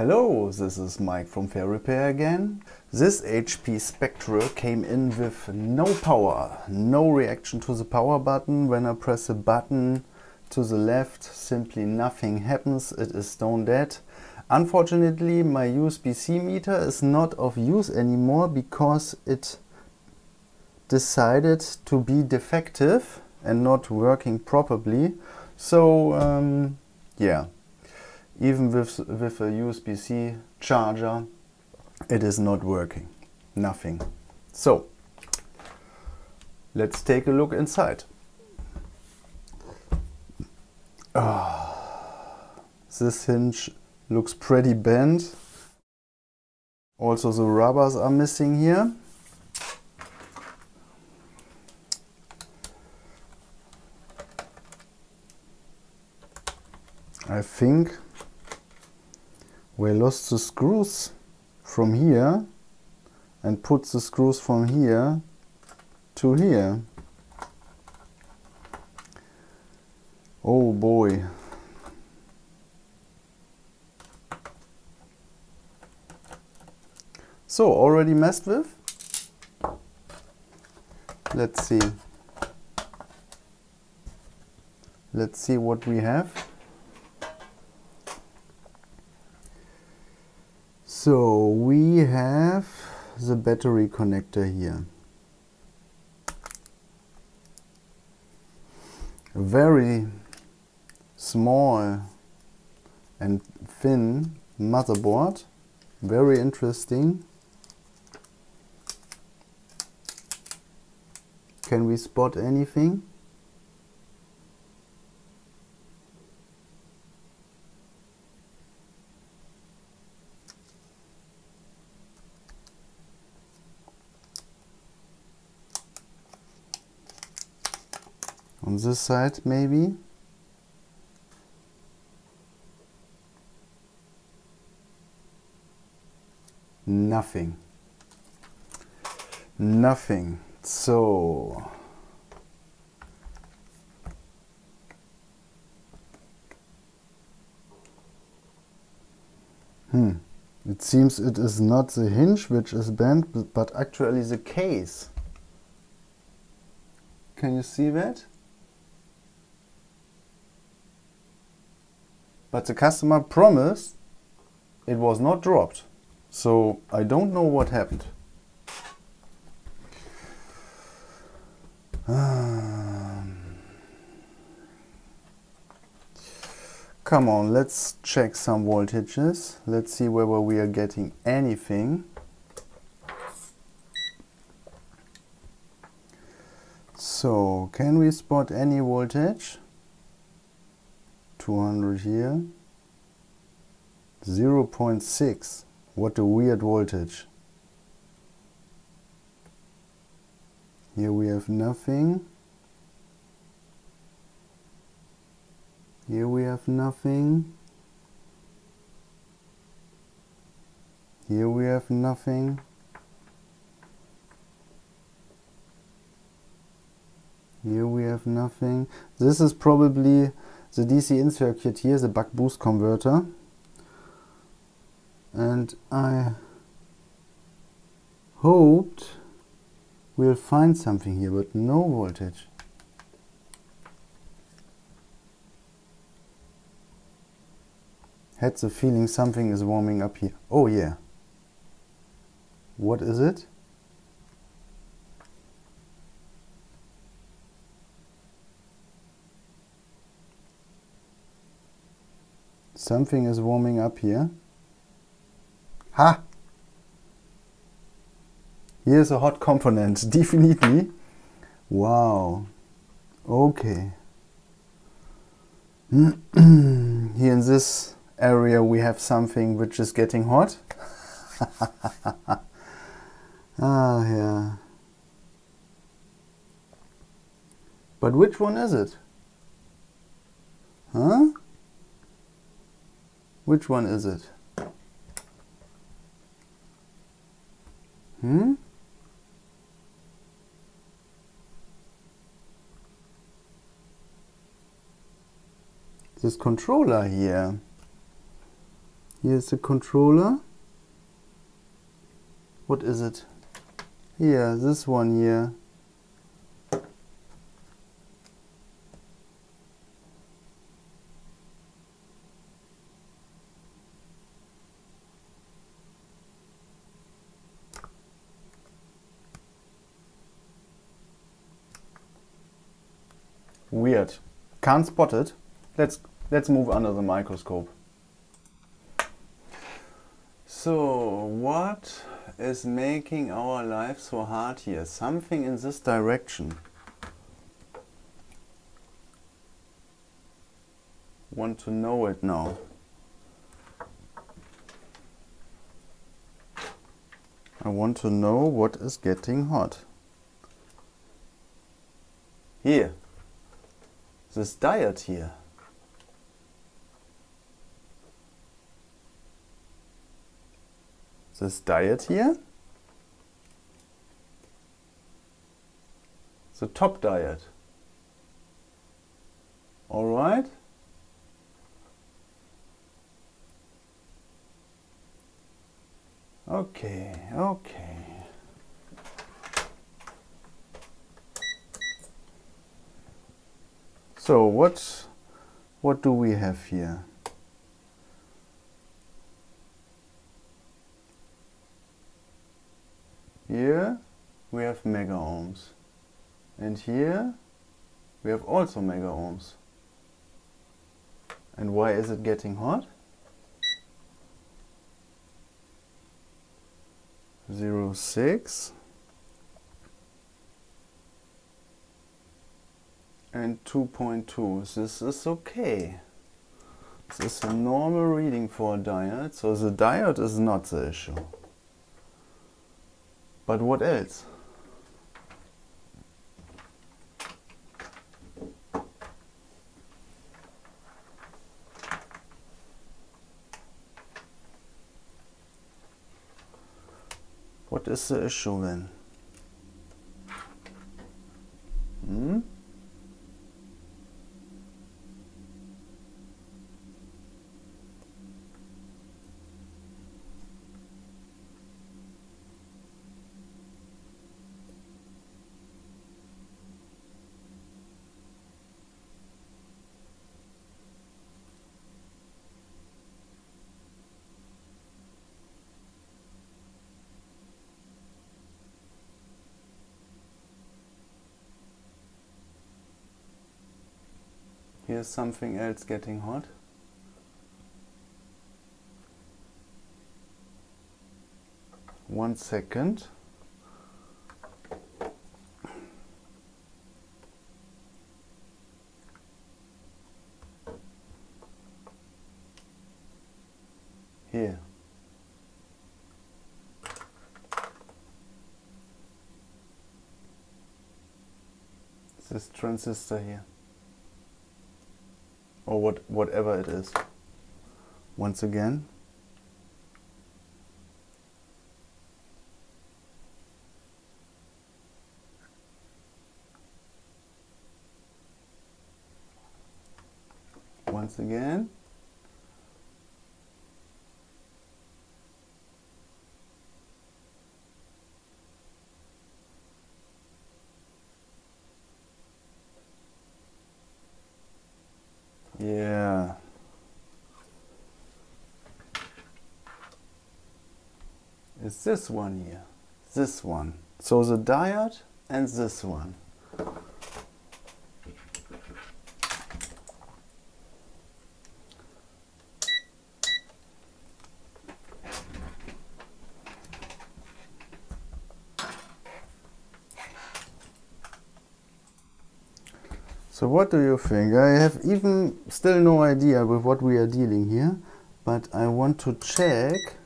Hello, this is Mike from FairRepair again. This HP Spectre came in with no power, no reaction to the power button. When I press the button to the left, simply nothing happens, it is stone dead. Unfortunately, my USB-C meter is not of use anymore because it decided to be defective and not working properly. So yeah. Even with a USB-C charger, it is not working. Nothing. So, let's take a look inside. This hinge looks pretty bent. Also the rubbers are missing here. I think we lost the screws from here and put the screws from here to here. Oh boy. So, already messed with? Let's see. Let's see what we have. So we have the battery connector here. A very small and thin motherboard. Very interesting. Can we spot anything? On this side, maybe. Nothing. Nothing. So it seems it is not the hinge which is bent, but actually the case. Can you see that? But the customer promised it was not dropped. So I don't know what happened. Come on, let's check some voltages. Let's see whether we are getting anything. So, can we spot any voltage? 200 here. 0.6. What a weird voltage. Here we have nothing. Here we have nothing. Here we have nothing. Here we have nothing. This is probably the DC in circuit here, the buck boost converter. And I hoped we'll find something here, but no voltage. Had the feeling something is warming up here. Oh yeah. What is it? Something is warming up here. Ha! Here's a hot component, definitely. Wow. Okay. Here in this area we have something which is getting hot. Ah, yeah. But which one is it? Huh? Which one is it? This controller here. Here's the controller. What is it? Here, this one here. Weird. Can't spot it. Let's move under the microscope. So what is making our life so hard here? Something in this direction. Want to know it now. I want to know what is getting hot. Here. This diode here. This diode here. The top diode. All right. Okay, okay. So what do we have here? Here we have mega ohms, and here we have also mega ohms. And why is it getting hot? 0.6 and 2.2. This is okay. This is a normal reading for a diode, so the diode is not the issue. But what else? What is the issue then? Here's something else getting hot. One second. Here. This transistor here. Or whatever it is. Once again. Once again. Yeah. It's this one here. This one. So the diode and this one. So what do you think? I have even still no idea with what we are dealing here, but I want to check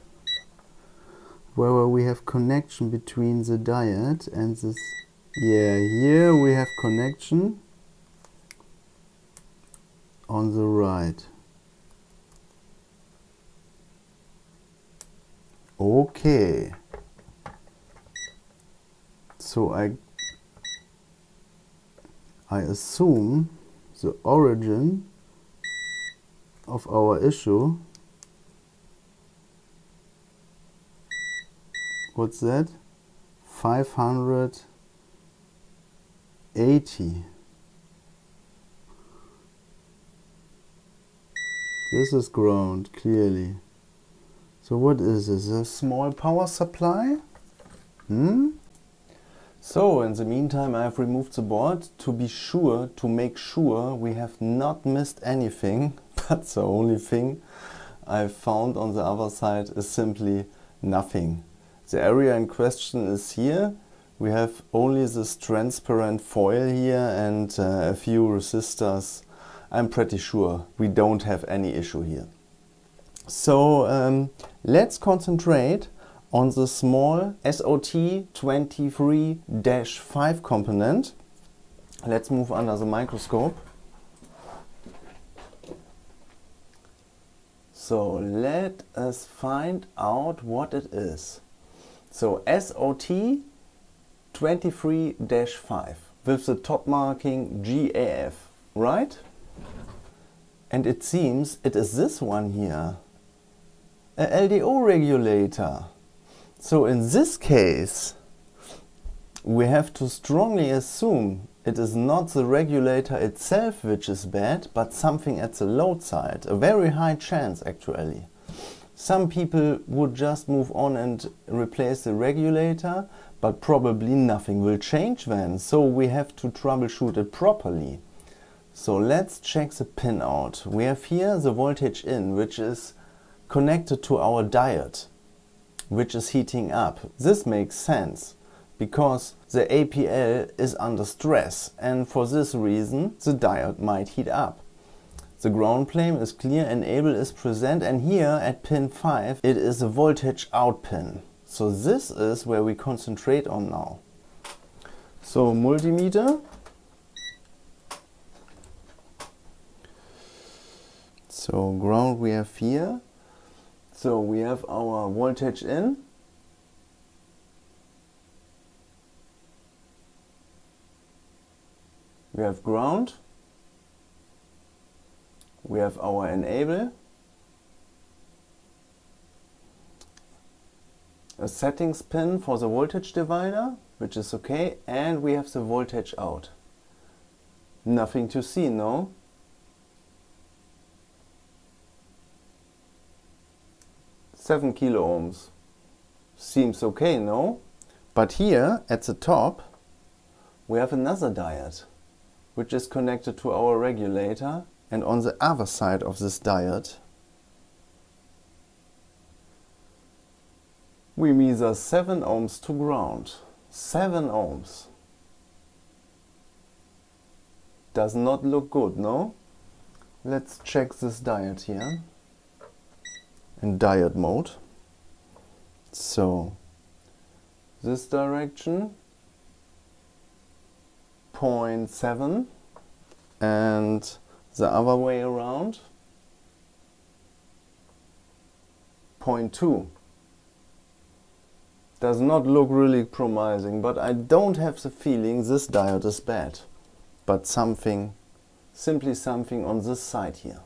whether we have connection between the diode and this. Yeah, here we have connection on the right. Okay. So I assume the origin of our issue What's that? 580. This is ground, clearly. So what is this? A small power supply? So in the meantime, I have removed the board to be sure, to make sure we have not missed anything. But the only thing I found on the other side is simply nothing. The area in question is here. We have only this transparent foil here and a few resistors. I'm pretty sure we don't have any issue here. So let's concentrate on the small SOT23-5 component. Let's move under the microscope. So let us find out what it is. So SOT23-5 with the top marking GAF, right? And it seems it is this one here, a LDO regulator. So in this case, we have to strongly assume it is not the regulator itself which is bad, but something at the load side. A very high chance actually. Some people would just move on and replace the regulator, but probably nothing will change then. So we have to troubleshoot it properly. So let's check the pin out. We have here the voltage in, which is connected to our diode, which is heating up. This makes sense because the APL is under stress, and for this reason the diode might heat up. The ground plane is clear, enable is present, and here at pin 5 it is a voltage out pin. So this is where we concentrate on now. So multimeter. So ground we have here. So we have our voltage in. We have ground. We have our enable. A settings pin for the voltage divider, which is okay, and we have the voltage out. Nothing to see, no? Seven kilo ohms. Seems okay, no? But here at the top we have another diode, which is connected to our regulator, and on the other side of this diode we measure 7 ohms to ground. 7 ohms. Does not look good, no? Let's check this diode here in diode mode. So this direction 0.7 and the other way around 0.2. Does not look really promising, but I don't have the feeling this diode is bad, but something, simply something on this side here.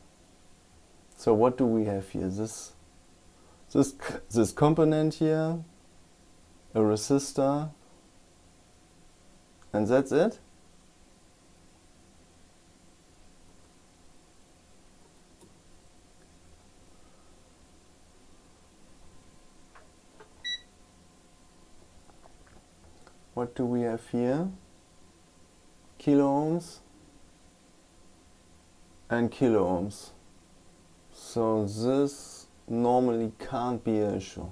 So what do we have here? This component here, a resistor, and that's it. What do we have here? Kilo ohms and kilo ohms. So this normally can't be an issue.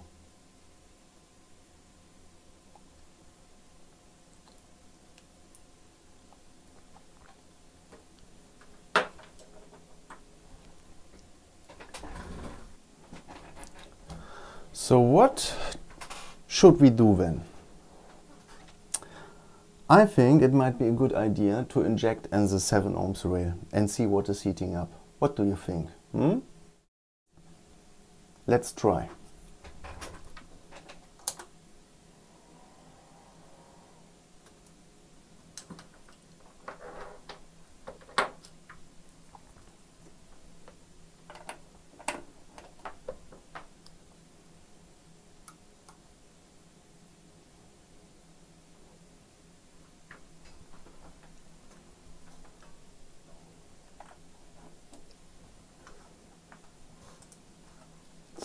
So what should we do then? I think it might be a good idea to inject in the 7 ohms rail and see what is heating up. What do you think? Let's try.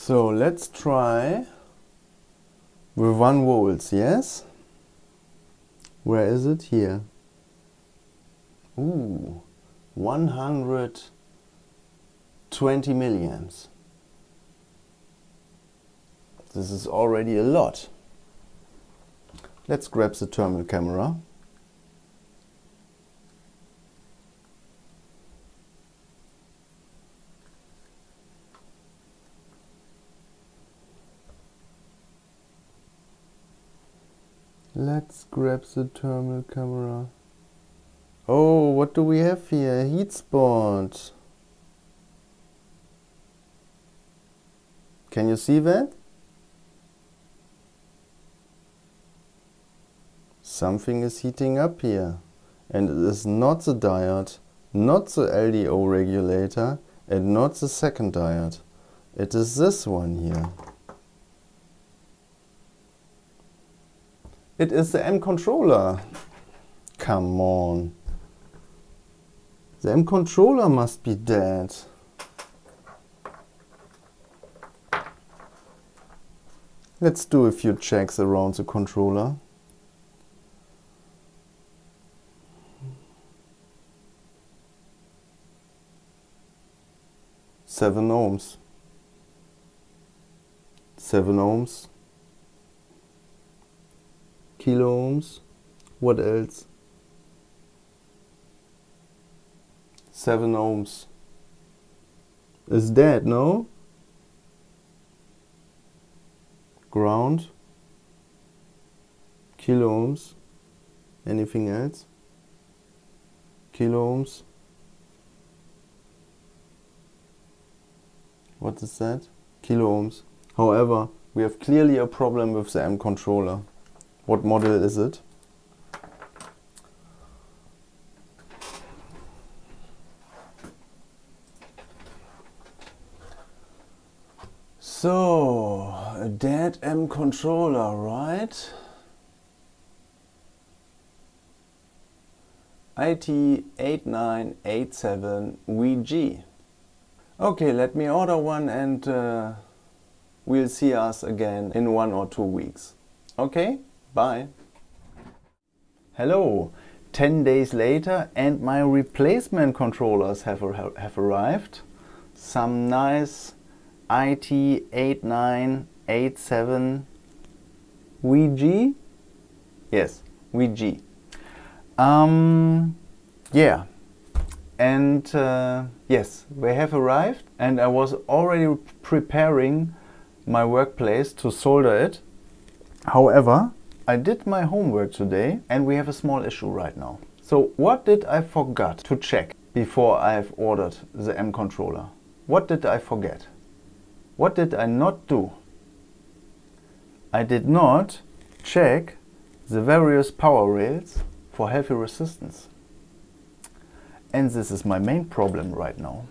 So let's try with 1 volts, yes? Where is it? Here. Ooh, 120 milliamps. This is already a lot. Let's grab the thermal camera. Let's grab the thermal camera. Oh, what do we have here? Heat spot. Can you see that? Something is heating up here. And it is not the diode, not the LDO regulator, and not the second diode. It is this one here. It is the M controller. Come on. The M controller must be dead. Let's do a few checks around the controller. Seven ohms. 7 ohms. Kilo ohms. What else? 7 ohms. Is dead, no? Ground. Kilo ohms. Anything else? Kilo ohms. What is that? Kilo ohms. However, we have clearly a problem with the M controller. What model is it? So, a dead M controller, right? IT8987VG. Okay, let me order one and we'll see us again in 1 or 2 weeks. Okay, bye. Hello, 10 days later and my replacement controllers have arrived. Some nice IT8987VG. Yes, VG. Yeah. And yes, they have arrived and I was already preparing my workplace to solder it. However, I did my homework today and we have a small issue right now. So what did I forget to check before I have ordered the M controller? What did I forget? What did I not do? I did not check the various power rails for healthy resistance. And this is my main problem right now.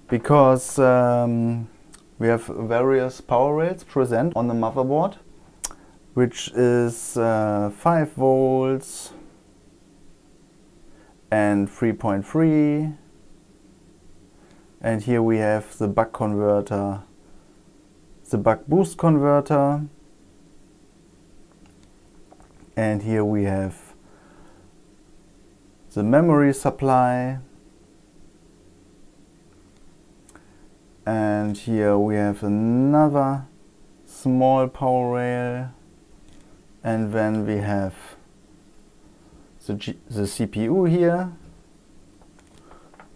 Because we have various power rails present on the motherboard, which is 5 volts and 3.3. And here we have the buck converter, the buck boost converter. And here we have the memory supply. And here we have another small power rail. And then we have the CPU here,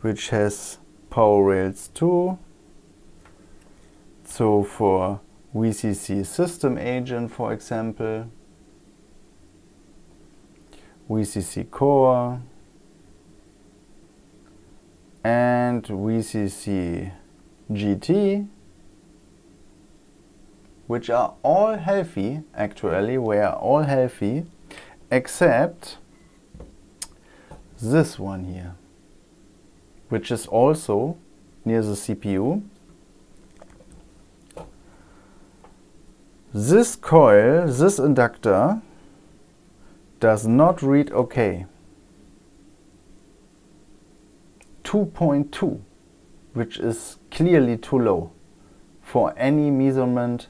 which has power rails too. So for VCC system agent, for example, VCC core and VCC GT, which are all healthy, actually, were all healthy, except this one here, which is also near the CPU. This coil, this inductor, does not read OK. 2.2, which is clearly too low. for any measurement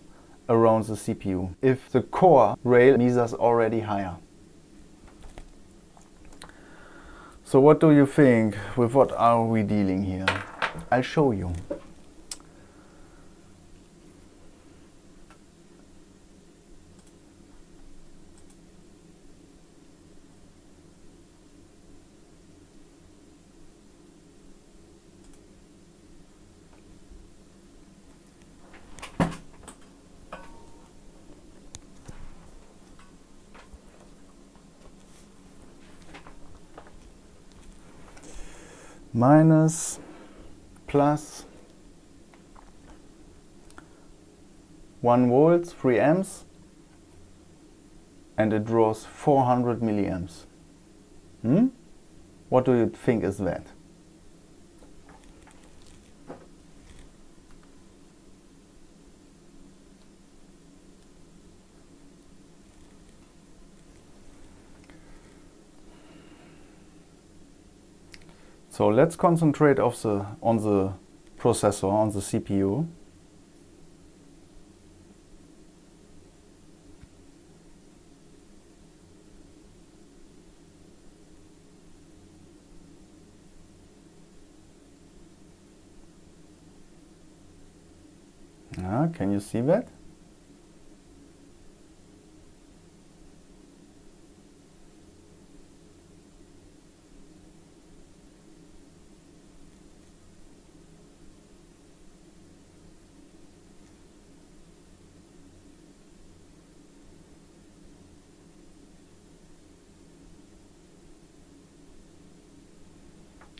around the CPU if the core rail measures already higher. So what do you think? With what are we dealing here? I'll show you. Minus, plus 1 volts, 3 amps, and it draws 400 milliamps. What do you think is that? So let's concentrate on the processor, on the CPU. Can you see that?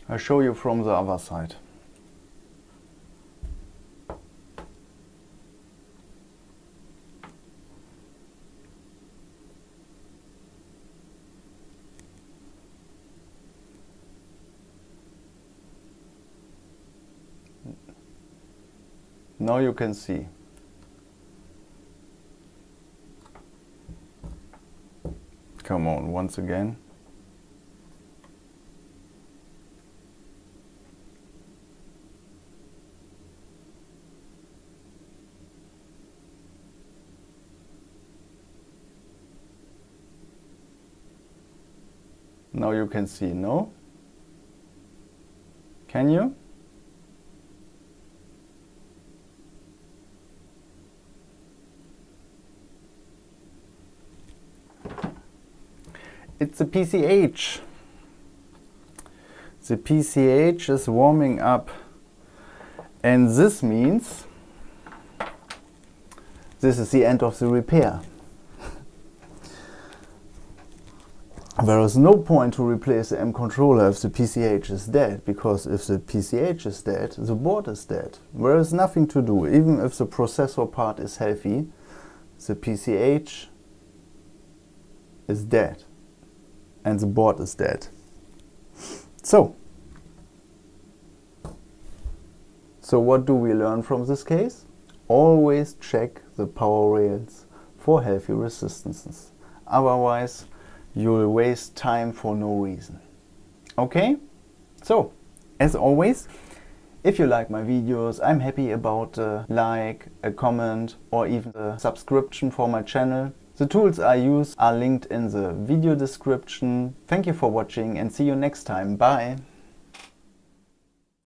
I'll show you from the other side. Now you can see. Come on, once again. Now you can see, no? Can you? It's the PCH. The PCH is warming up, and this means this is the end of the repair. There is no point to replace the M controller if the PCH is dead, because if the PCH is dead, the board is dead. There is nothing to do. Even if the processor part is healthy, the PCH is dead and the board is dead. So what do we learn from this case? Always check the power rails for healthy resistances. Otherwise, you'll waste time for no reason. Okay? So, as always, if you like my videos, I'm happy about a like, a comment, or even a subscription for my channel. The tools I use are linked in the video description. Thank you for watching and see you next time. Bye!